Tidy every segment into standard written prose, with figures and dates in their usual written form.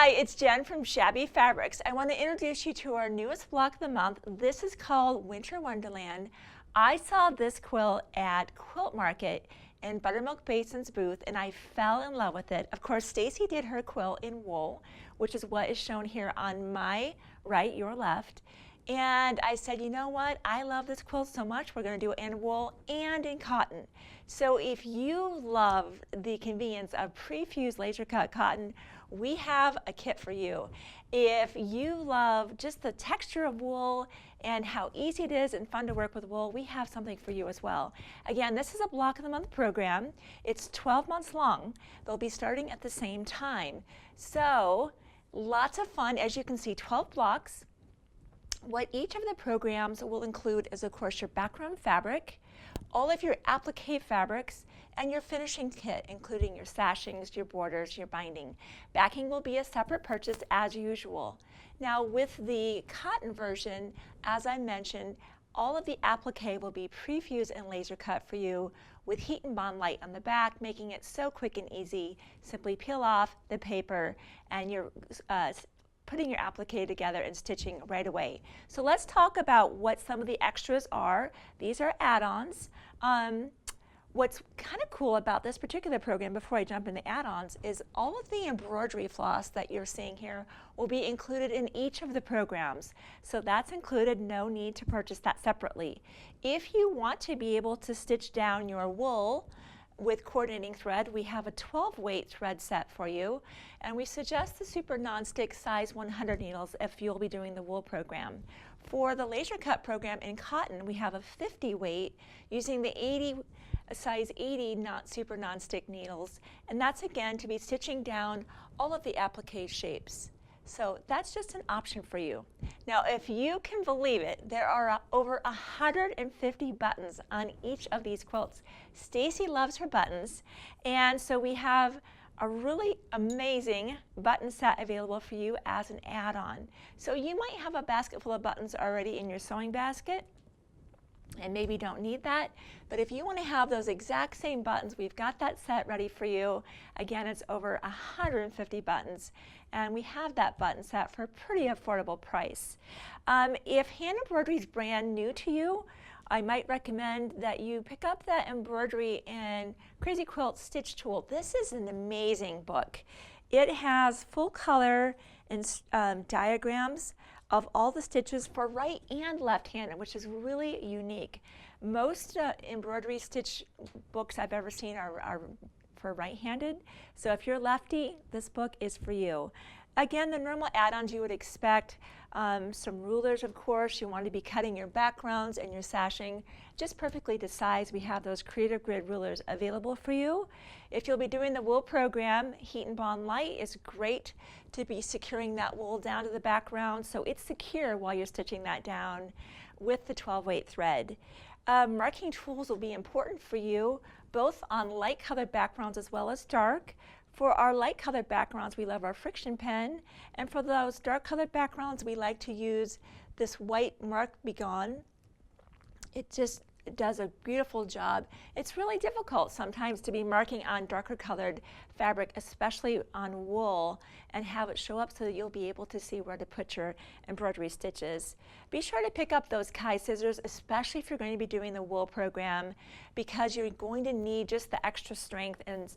Hi, it's Jen from Shabby Fabrics. I want to introduce you to our newest block of the month. This is called Winter Wonderland. I saw this quilt at Quilt Market in Buttermilk Basin's booth and I fell in love with it. Of course, Stacy did her quilt in wool, which is what is shown here on my right, your left. And I said, you know what, I love this quilt so much, we're going to do it in wool and in cotton. So if you love the convenience of pre-fused laser cut cotton, we have a kit for you. If you love just the texture of wool and how easy it is and fun to work with wool, we have something for you as well. Again, this is a block of the month program. It's 12 months long. They'll be starting at the same time. So lots of fun. As you can see, 12 blocks. What each of the programs will include is, of course, your background fabric, all of your applique fabrics, and your finishing kit, including your sashings, your borders, your binding. Backing will be a separate purchase as usual. Now, with the cotton version, as I mentioned, all of the applique will be pre-fused and laser cut for you with heat and bond light on the back, making it so quick and easy. Simply peel off the paper and you're putting your applique together and stitching right away. So let's talk about what some of the extras are. These are add-ons. What's kind of cool about this particular program, before I jump into add-ons, is all of the embroidery floss that you're seeing here will be included in each of the programs. So that's included, no need to purchase that separately. If you want to be able to stitch down your wool with coordinating thread, we have a 12-weight thread set for you, and we suggest the super non-stick size 100 needles if you'll be doing the wool program. For the laser cut program in cotton, we have a 50 weight using the size 80 not super non-stick needles, and that's again to be stitching down all of the applique shapes. So that's just an option for you. Now, if you can believe it, there are over 150 buttons on each of these quilts. Stacy loves her buttons, and so we have a really amazing button set available for you as an add-on. So you might have a basket full of buttons already in your sewing basket, and maybe don't need that, but if you want to have those exact same buttons, we've got that set ready for you. Again, it's over 150 buttons, and we have that button set for a pretty affordable price. If hand embroidery is brand new to you, I might recommend that you pick up that Embroidery and Crazy Quilt Stitch Tool. This is an amazing book. It has full color and diagrams of all the stitches for right and left-handed, which is really unique. Most embroidery stitch books I've ever seen are for right-handed, so if you're lefty, this book is for you. Again, the normal add-ons you would expect, some rulers, of course. You want to be cutting your backgrounds and your sashing just perfectly to size. We have those Creative Grid rulers available for you. If you'll be doing the wool program, Heat and Bond Light is great to be securing that wool down to the background so it's secure while you're stitching that down with the 12-weight thread. Marking tools will be important for you, both on light colored backgrounds as well as dark. For our light colored backgrounds, we love our friction pen, and for those dark colored backgrounds, we like to use this white Mark Be Gone. It just does a beautiful job. It's really difficult sometimes to be marking on darker colored fabric, especially on wool, and have it show up so that you'll be able to see where to put your embroidery stitches. Be sure to pick up those Kai scissors, especially if you're going to be doing the wool program, because you're going to need just the extra strength and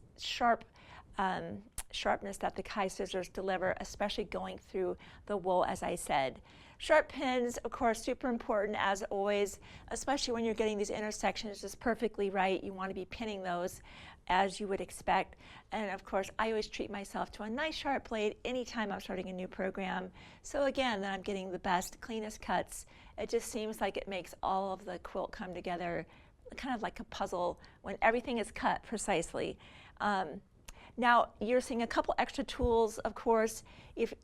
sharpness that the Kai scissors deliver, especially going through the wool, as I said. Sharp pins, of course, super important as always, especially when you're getting these intersections just perfectly right. You want to be pinning those as you would expect. And of course, I always treat myself to a nice sharp blade anytime I'm starting a new program. So again, that I'm getting the best, cleanest cuts. It just seems like it makes all of the quilt come together kind of like a puzzle when everything is cut precisely. Now, you're seeing a couple extra tools, of course. If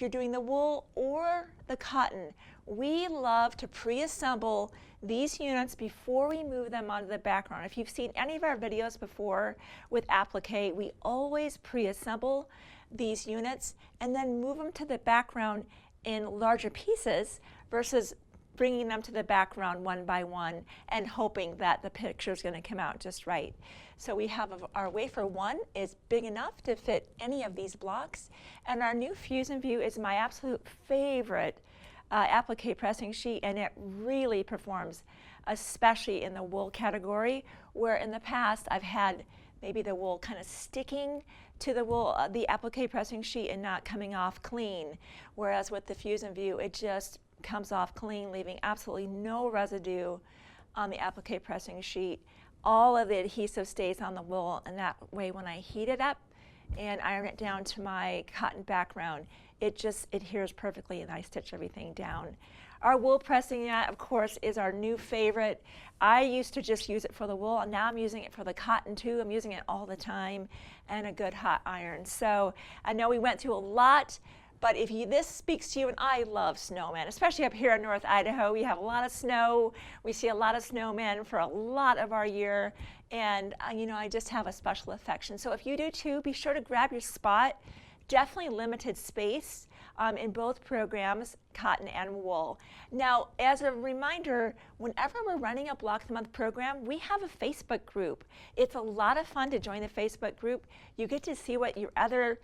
you're doing the wool or the cotton, we love to pre-assemble these units before we move them onto the background. If you've seen any of our videos before with applique, we always pre-assemble these units and then move them to the background in larger pieces versus bringing them to the background one by one and hoping that the picture is going to come out just right. So we have our wafer 1 is big enough to fit any of these blocks, and our new Fusion View is my absolute favorite applique pressing sheet, and it really performs, especially in the wool category, where in the past I've had maybe the wool kind of sticking to the wool, the applique pressing sheet and not coming off clean, whereas with the Fusion View it just comes off clean, leaving absolutely no residue on the applique pressing sheet. All of the adhesive stays on the wool, and that way when I heat it up and iron it down to my cotton background, it just adheres perfectly and I stitch everything down. Our wool pressing mat, of course, is our new favorite. I used to just use it for the wool, and now I'm using it for the cotton too. I'm using it all the time, and a good hot iron. So I know we went through a lot, but if this speaks to you, and I love snowmen, especially up here in North Idaho, we have a lot of snow. We see a lot of snowmen for a lot of our year, and you know, I just have a special affection. So if you do too, be sure to grab your spot. Definitely limited space in both programs, cotton and wool. Now, as a reminder, whenever we're running a Block the Month program, we have a Facebook group. It's a lot of fun to join the Facebook group. You get to see what your other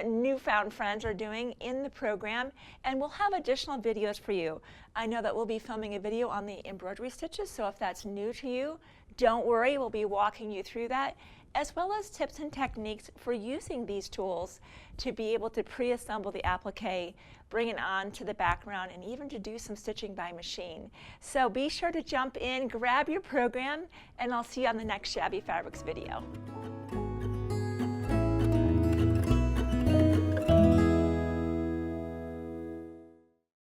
newfound friends are doing in the program, and we'll have additional videos for you. I know that we'll be filming a video on the embroidery stitches, so if that's new to you, don't worry, we'll be walking you through that, as well as tips and techniques for using these tools to be able to pre-assemble the applique, bring it on to the background, and even to do some stitching by machine. So be sure to jump in, grab your program, and I'll see you on the next Shabby Fabrics video.